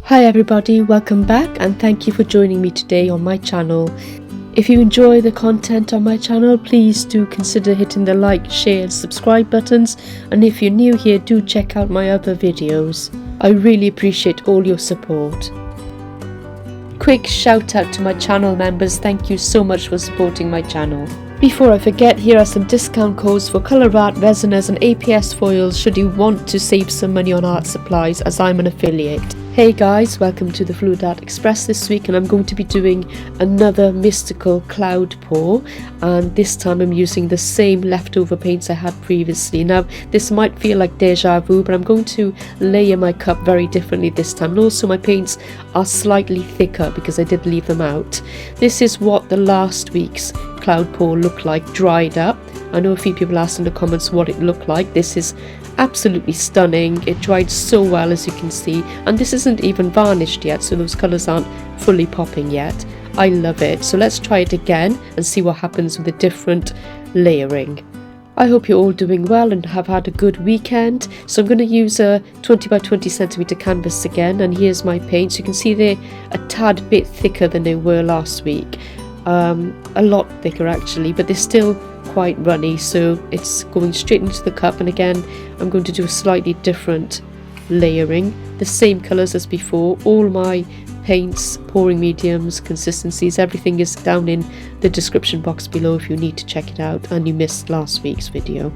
Hi everybody, welcome back and thank you for joining me today on my channel. If you enjoy the content on my channel, please do consider hitting the like, share and subscribe buttons, and if you're new here, do check out my other videos. I really appreciate all your support. Quick shout out to my channel members, thank you so much for supporting my channel. Before I forget, here are some discount codes for colour art, resiners and APS foils should you want to save some money on art supplies, as I'm an affiliate. Hey guys, welcome to the Fluid Art Express this week, and I'm going to be doing another mystical cloud pour, and this time I'm using the same leftover paints I had previously. Now this might feel like deja vu, but I'm going to layer my cup very differently this time, and also my paints are slightly thicker because I did leave them out. This is what the last week's cloud pour looked like dried up. I know a few people asked in the comments what it looked like. This is absolutely stunning. It dried so well, as you can see, and this isn't even varnished yet, so those colours aren't fully popping yet. I love it. So let's try it again and see what happens with the different layering. I hope you're all doing well and have had a good weekend. So I'm going to use a 20 by 20 centimeter canvas again, and here's my paints. You can see they're a tad bit thicker than they were last week. A lot thicker actually, but they're still quite runny, so it's going straight into the cup. And again, I'm going to do a slightly different layering, the same colours as before. All my paints, pouring mediums, consistencies, everything is down in the description box below if you need to check it out and you missed last week's video.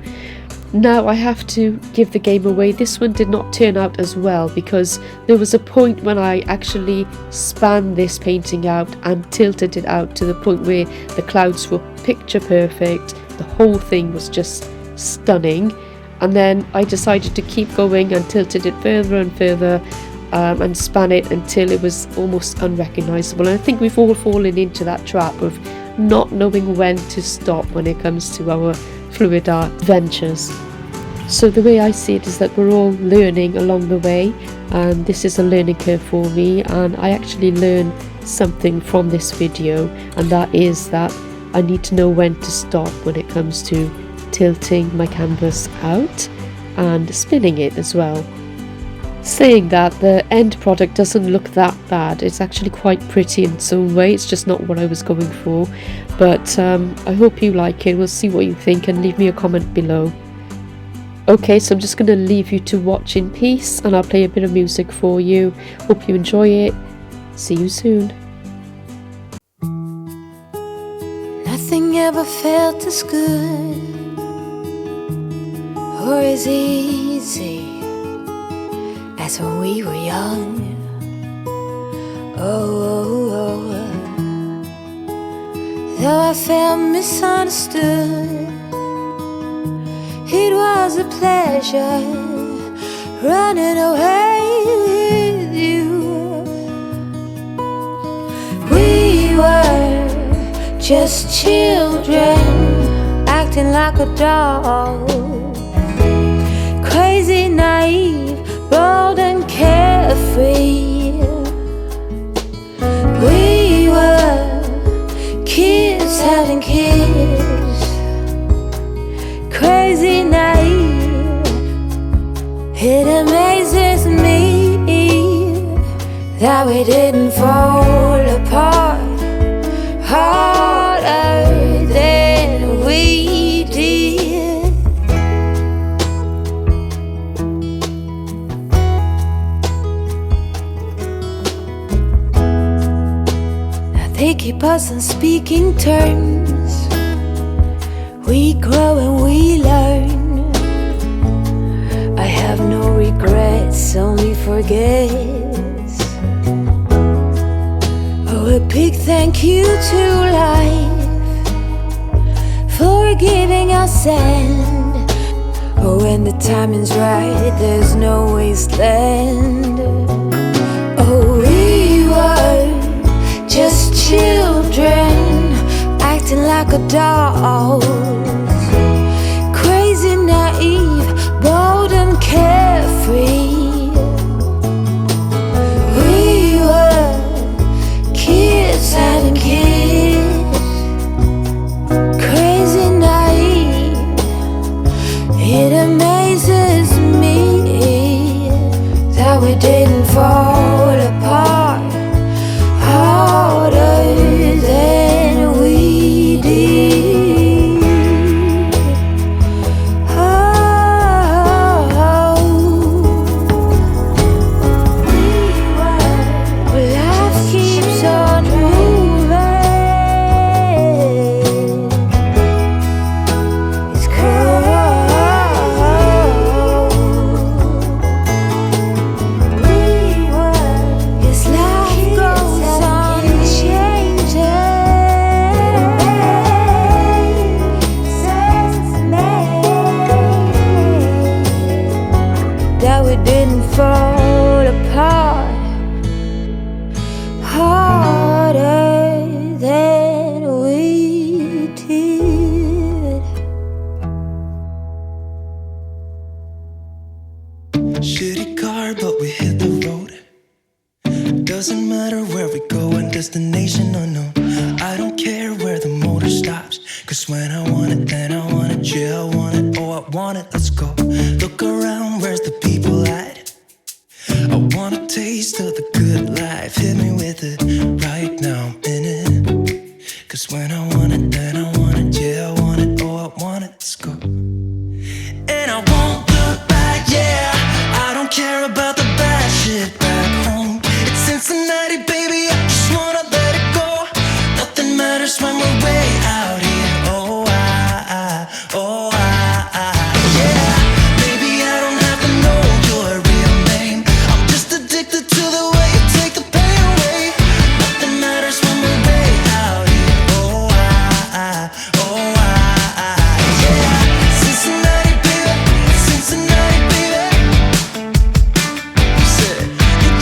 Now I have to give the game away. This one did not turn out as well because there was a point when I actually spanned this painting out and tilted it out to the point where the clouds were picture perfect. The whole thing was just stunning, and then I decided to keep going and tilted it further and further and span it until it was almost unrecognizable. And I think we've all fallen into that trap of not knowing when to stop when it comes to our fluid art ventures. So the way I see it is that we're all learning along the way, and this is a learning curve for me, and I actually learned something from this video, and that is that I need to know when to stop when it comes to tilting my canvas out and spinning it as well. Saying that, the end product doesn't look that bad. It's actually quite pretty in its own way. It's just not what I was going for, but I hope you like it. We'll see what you think and leave me a comment below. Okay, so I'm just going to leave you to watch in peace, and I'll play a bit of music for you. Hope you enjoy it. See you soon. Nothing ever felt as good or as easy as when we were young. Though I felt misunderstood, it was a pleasure running away with you. We were just children acting like a doll, crazy, naive, bold and carefree. We were kids having kids, crazy, naive. It amazes me that we didn't fall apart harder than we did. They keep us on speaking terms. We grow and we learn. I have no regrets, only forgets. Oh, a big thank you to life for giving us sand. Oh, when the timing's right, there's no wasteland. Oh, we were just children acting like adults, crazy, naive, bold and carefree. We were kids having kids, crazy, naive. It amazes me that we didn't fall apart. Doesn't matter where we go and destination unknown. I don't care where the motor stops, cause when I want it, then I want it. Yeah, I want it, oh I want it, let's go. Look around, where's the people at? I want a taste of the good life. Hit me with it, right now I'm in it. Cause when I want it, then I want it. Yeah, I want it, oh I want it, let's go. And I won't look back, yeah. I don't care about the bad shit back home. It's Cincinnati, baby, I just wanna let it go. Nothing matters when we're way out here. Oh, yeah. Maybe I don't have to know your real name. I'm just addicted to the way you take the pain away. Nothing matters when we're way out here. Oh, yeah. Cincinnati, baby, Cincinnati, baby. You said,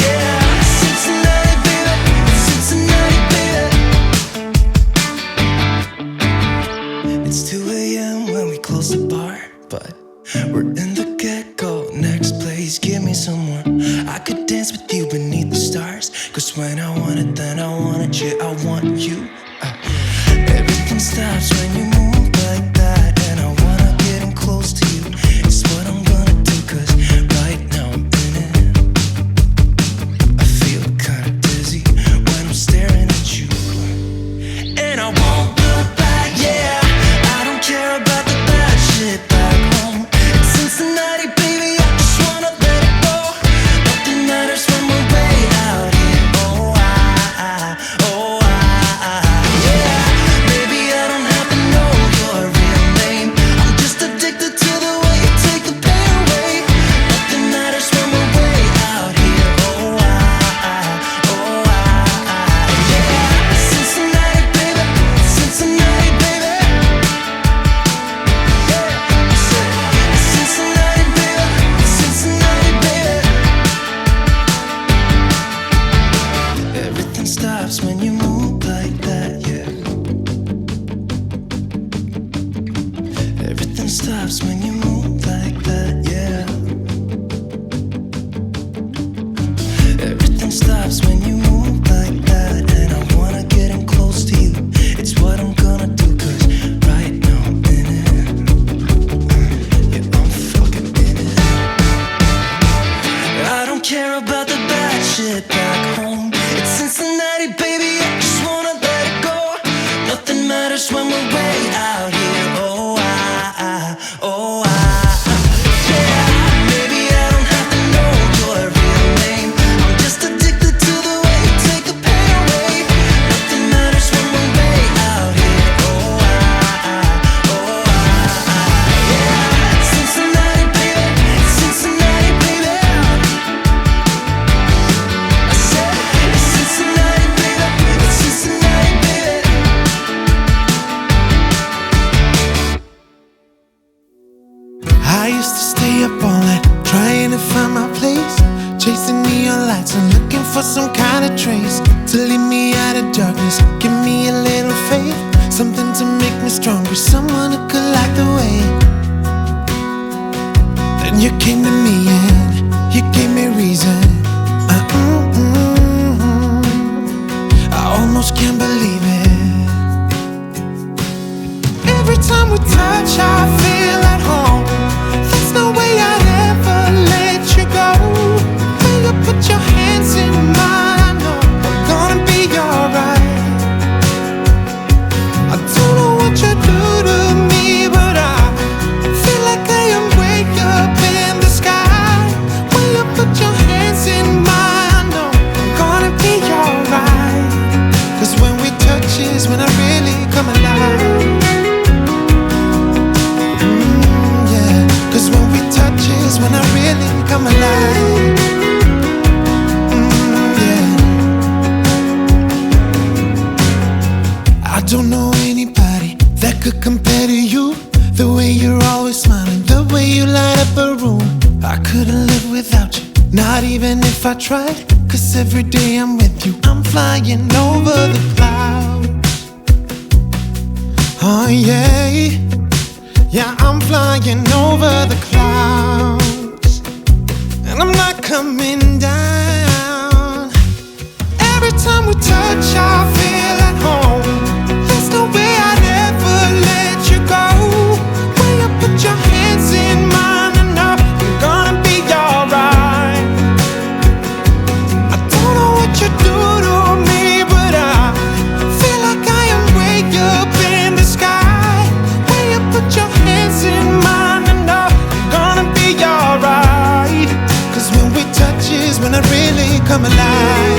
yeah, Cincinnati, baby, Cincinnati, baby. It's 2 a.m. when we close the bar, but we're in the get-go. Next place, give me some more. I could dance with you beneath the stars, cause when I want it, then I want it. Yeah, I want you. Everything stops when you move like that, and I wanna get in close to you. It's what I'm gonna do, cause right now I'm in it. I feel kinda dizzy when I'm staring at you. And I won't look back, yeah. I don't care about the bad shit back home. It's Cincinnati, baby, I just wanna let it go. Nothing matters when we're way out here. Oh, yeah. Maybe I don't have to know your real name. I'm just addicted to the way you take the pain away. Nothing matters when we're way out here. Oh, yeah. Cincinnati, baby, Cincinnati, baby. Cincinnati, baby, Cincinnati, baby. Everything stops when you move like that, yeah. Everything stops when you move like that, yeah. Everything stops when you move like that, and I wanna get in close to you. It's what I'm gonna do, cause right now I'm in it. Yeah, I'm fucking in it. I don't care about the bad shit back home. It's Cincinnati, baby, I just wanna let it go. Nothing matters when we're way out here. Oh, yeah. Maybe I don't have to know your real name. I'm just addicted to the way you take the pain away. Nothing matters when we're way out here. Oh, yeah. Cincinnati, baby, Cincinnati, baby. I said, Cincinnati, baby, Cincinnati, baby. I used to stay up all night trying to find my place, chasing neon lights and looking for some kind of trace to lead me out of darkness, give me a little faith, something to make me stronger, someone who could light the way. Then you came to me and you gave me reason. I almost can't believe it. Every time we touch, I feel at home. There's no way I'd ever let you go. When you put your hands in mine, I know I'm gonna be alright. I don't know what you do to me, but I feel like I am way up in the sky. When you put your hands in mine, I know I'm gonna be alright. Cause when we touch is when I really come alive. Cause when we touch is when I really come alive. Yeah. I don't know anybody that could compare to you. The way you're always smiling, the way you light up a room. I couldn't live without you, not even if I tried. Cause every day I'm with you, I'm flying over the clouds. Oh yeah. Yeah, I'm flying over the clouds, and I'm not coming down. alive.